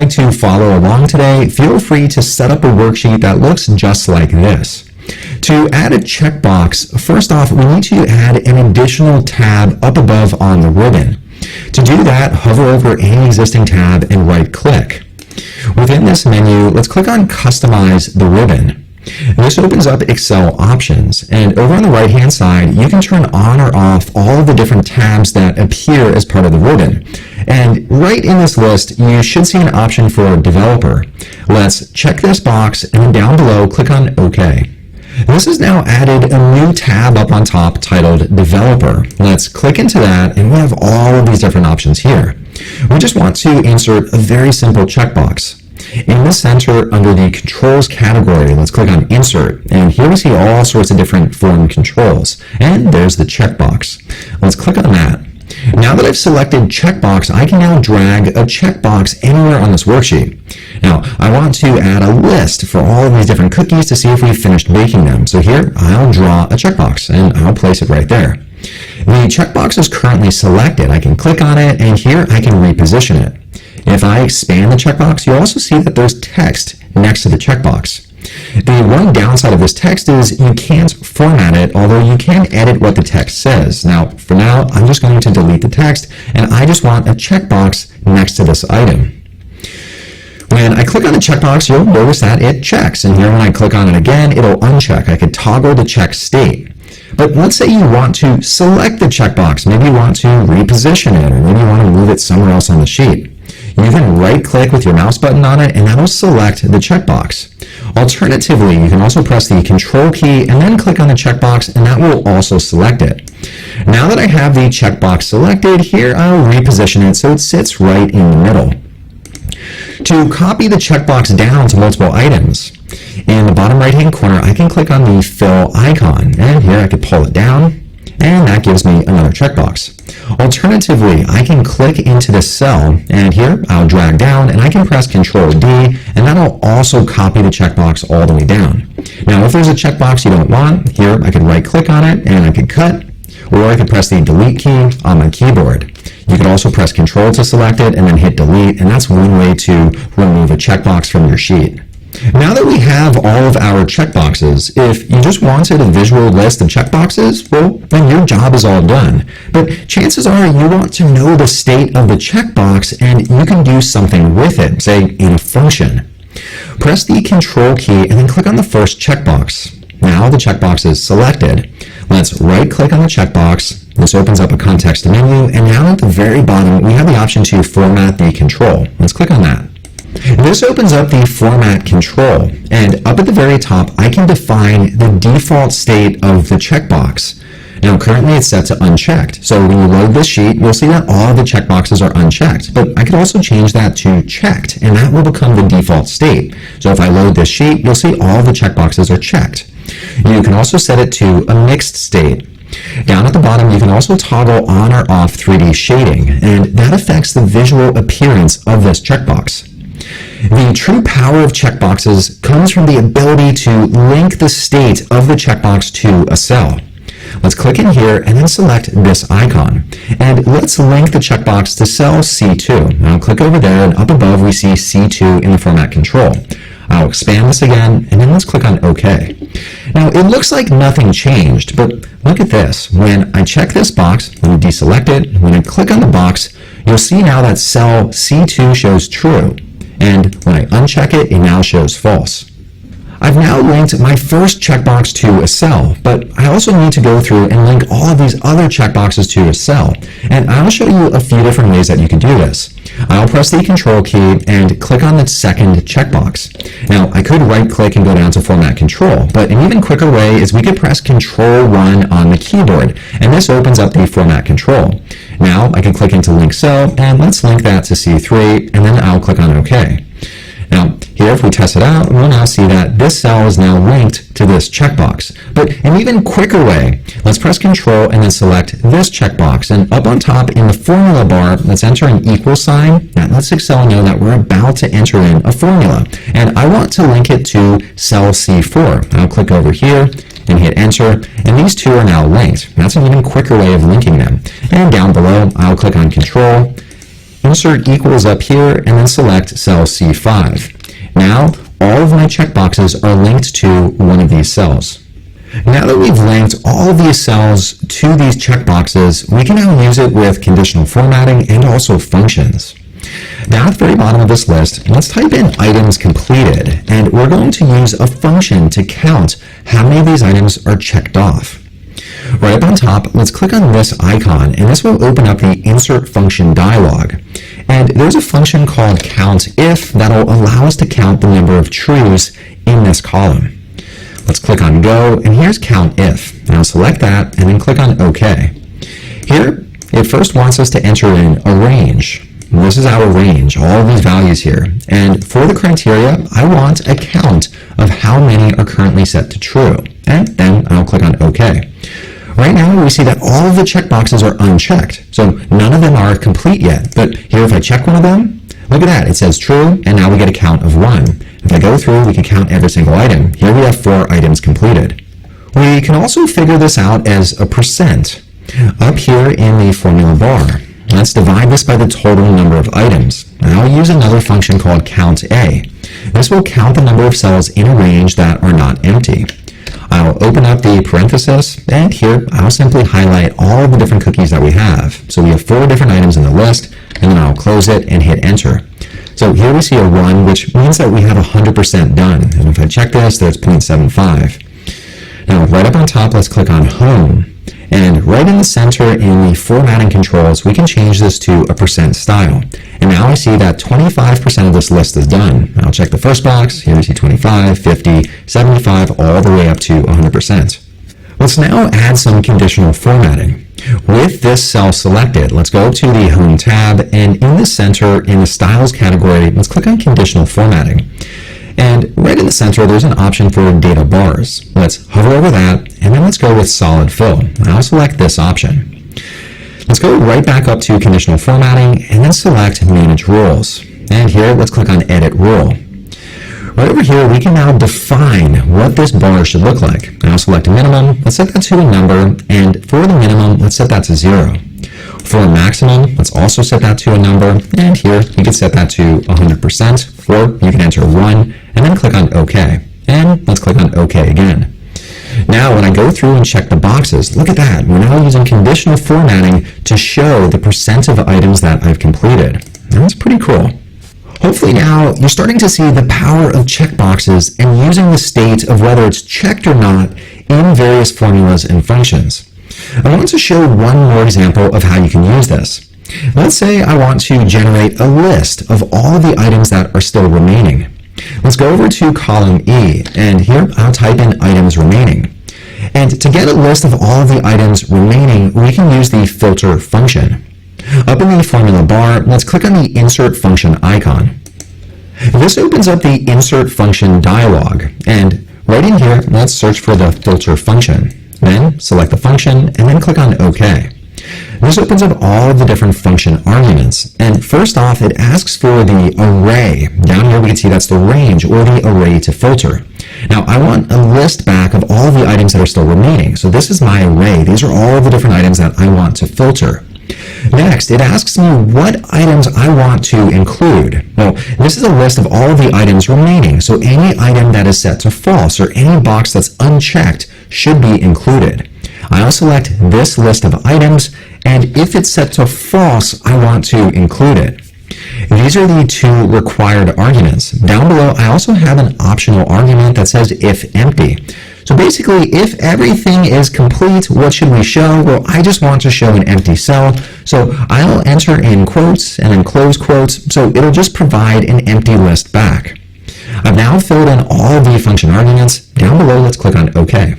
To follow along today, feel free to set up a worksheet that looks just like this. To add a checkbox, first off, we need to add an additional tab up above on the ribbon. To do that, hover over any existing tab and right-click. Within this menu, let's click on Customize the Ribbon. This opens up Excel options, and over on the right-hand side, you can turn on or off all of the different tabs that appear as part of the ribbon. And right in this list, you should see an option for Developer. Let's check this box, and then down below, click on OK. This has now added a new tab up on top titled Developer. Let's click into that, and we have all of these different options here. We just want to insert a very simple checkbox. In the center, under the Controls category, let's click on Insert, and here we see all sorts of different form controls, and there's the checkbox. Let's click on that. Now that I've selected checkbox, I can now drag a checkbox anywhere on this worksheet. Now, I want to add a list for all of these different cookies to see if we've finished baking them. So here, I'll draw a checkbox, and I'll place it right there. The checkbox is currently selected. I can click on it, and here I can reposition it. If I expand the checkbox, you'll also see that there's text next to the checkbox. The one downside of this text is you can't format it, although you can edit what the text says. Now, for now, I'm just going to delete the text, and I just want a checkbox next to this item. When I click on the checkbox, you'll notice that it checks, and here when I click on it again, it'll uncheck. I could toggle the check state. But let's say you want to select the checkbox. Maybe you want to reposition it, or maybe you want to move it somewhere else on the sheet. You can right-click with your mouse button on it, and that will select the checkbox. Alternatively, you can also press the Control key and then click on the checkbox, and that will also select it. Now that I have the checkbox selected, here I'll reposition it so it sits right in the middle. To copy the checkbox down to multiple items, in the bottom right-hand corner, I can click on the Fill icon, and here I could pull it down, and that gives me another checkbox. Alternatively, I can click into this cell, and here I'll drag down, and I can press Ctrl D, and that'll also copy the checkbox all the way down. Now, if there's a checkbox you don't want, here I could right-click on it, and I could cut, or I could press the Delete key on my keyboard. You could also press Ctrl to select it, and then hit Delete, and that's one way to remove a checkbox from your sheet. Now that we have all of our checkboxes, if you just wanted a visual list of checkboxes, well, then your job is all done. But chances are you want to know the state of the checkbox, and you can do something with it, say in a function. Press the Control key and then click on the first checkbox. Now the checkbox is selected. Let's right-click on the checkbox. This opens up a context menu, and now at the very bottom, we have the option to format the control. Let's click on that. This opens up the Format control, and up at the very top, I can define the default state of the checkbox. Now, currently it's set to unchecked, so when you load this sheet, you'll see that all of the checkboxes are unchecked, but I could also change that to checked, and that will become the default state. So if I load this sheet, you'll see all of the checkboxes are checked. You can also set it to a mixed state. Down at the bottom, you can also toggle on or off 3D shading, and that affects the visual appearance of this checkbox. The true power of checkboxes comes from the ability to link the state of the checkbox to a cell. Let's click in here and then select this icon. And let's link the checkbox to cell C2. Now click over there, and up above we see C2 in the Format control. I'll expand this again, and then let's click on OK. Now, it looks like nothing changed, but look at this. When I check this box, let me deselect it. When I click on the box, you'll see now that cell C2 shows true. And when I uncheck it, it now shows false. I've now linked my first checkbox to a cell, but I also need to go through and link all of these other checkboxes to a cell. And I'll show you a few different ways that you can do this. I'll press the Control key and click on the second checkbox. Now, I could right-click and go down to Format Control, but an even quicker way is we could press Control-1 on the keyboard, and this opens up the Format control. Now, I can click into Link Cell, and let's link that to C3, and then I'll click on OK. Now, here, if we test it out, we'll now see that this cell is now linked to this checkbox. But an even quicker way, let's press Control and then select this checkbox. And up on top in the formula bar, let's enter an equal sign. That lets Excel know that we're about to enter in a formula. And I want to link it to cell C4. I'll click over here and hit Enter, and these two are now linked. That's an even quicker way of linking them. And down below, I'll click on Control, insert equals up here, and then select cell C5. Now, all of my checkboxes are linked to one of these cells. Now that we've linked all of these cells to these checkboxes, we can now use it with conditional formatting and also functions. Down at the very bottom of this list, let's type in items completed, and we're going to use a function to count how many of these items are checked off. Right up on top, let's click on this icon, and this will open up the Insert Function dialog. And there's a function called COUNTIF that'll allow us to count the number of trues in this column. Let's click on Go, and here's COUNTIF. Now select that, and then click on OK. Here, it first wants us to enter in a range. This is our range, all of these values here. And for the criteria, I want a count of how many are currently set to true. And then I'll click on OK. Right now, we see that all of the checkboxes are unchecked, so none of them are complete yet. But here, if I check one of them, look at that, it says true, and now we get a count of 1. If I go through, we can count every single item. Here we have 4 items completed. We can also figure this out as a percent. Up here in the formula bar, let's divide this by the total number of items. And I'll use another function called COUNTA. This will count the number of cells in a range that are not empty. I'll open up the parenthesis, and here I'll simply highlight all the different cookies that we have. So we have 4 different items in the list, and then I'll close it and hit enter. So here we see a 1, which means that we have 100% done. And if I check this, there's 0.75. Now, right up on top, let's click on Home. And right in the center in the formatting controls, we can change this to a percent style. And now I see that 25% of this list is done. I'll check the first box. Here we see 25, 50, 75, all the way up to 100%. Let's now add some conditional formatting. With this cell selected, let's go to the Home tab, and in the center, in the Styles category, let's click on Conditional Formatting. And right in the center, there's an option for data bars. Let's hover over that, and then let's go with Solid Fill. I'll select this option. Let's go right back up to Conditional Formatting, and then select Manage Rules. And here, let's click on Edit Rule. Right over here, we can now define what this bar should look like. And I'll select a minimum, let's set that to a number, and for the minimum, let's set that to 0. For a maximum, let's also set that to a number, and here you can set that to 100%, or you can enter 1, and then click on OK. And let's click on OK again. Now, when I go through and check the boxes, look at that. We're now using conditional formatting to show the percent of items that I've completed. That's pretty cool. Hopefully now you're starting to see the power of checkboxes and using the state of whether it's checked or not in various formulas and functions. I want to show one more example of how you can use this. Let's say I want to generate a list of all of the items that are still remaining. Let's go over to column E, and here I'll type in items remaining. And to get a list of all of the items remaining, we can use the filter function. Up in the formula bar, let's click on the Insert Function icon. This opens up the Insert Function dialog, and right in here, let's search for the filter function. Then select the function, and then click on OK. This opens up all of the different function arguments, and first off, it asks for the array. Down here, we can see that's the range, or the array to filter. Now, I want a list back of all of the items that are still remaining, so this is my array. These are all of the different items that I want to filter. Next, it asks me what items I want to include. Well, this is a list of all of the items remaining, so any item that is set to false or any box that's unchecked should be included. I'll select this list of items, and if it's set to false, I want to include it. These are the 2 required arguments. Down below, I also have an optional argument that says if empty. So basically, if everything is complete, what should we show? Well, I just want to show an empty cell, so I'll enter in quotes and then close quotes, so it'll just provide an empty list back. I've now filled in all of the function arguments. Down below, let's click on OK.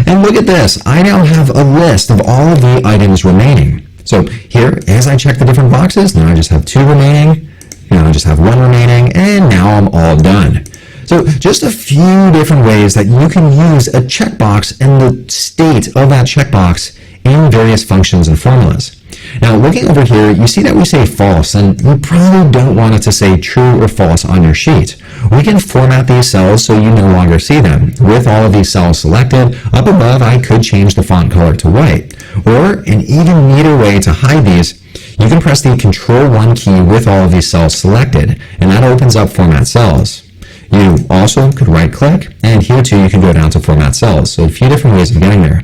And look at this, I now have a list of all of the items remaining. So here, as I check the different boxes, now I just have 2 remaining, now I just have 1 remaining, and now I'm all done. So just a few different ways that you can use a checkbox and the state of that checkbox in various functions and formulas. Now, looking over here, you see that we say false, and you probably don't want it to say true or false on your sheet. We can format these cells so you no longer see them. With all of these cells selected, up above, I could change the font color to white. Or, an even neater way to hide these, You can press the Control-1 key with all of these cells selected, and that opens up Format Cells. You also could right-click, and here too you can go down to Format Cells. So a few different ways of getting there.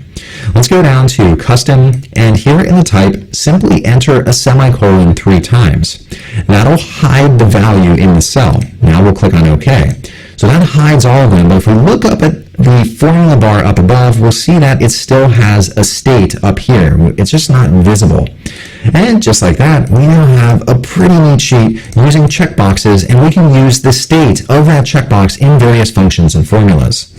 Let's go down to Custom, and here in the type, simply enter a semicolon 3 times. That'll hide the value in the cell. Now we'll click on OK. So that hides all of them, but if we look up at the formula bar up above, we'll see that it still has a state up here. It's just not visible. And just like that, we now have a pretty neat sheet using checkboxes, and we can use the state of that checkbox in various functions and formulas.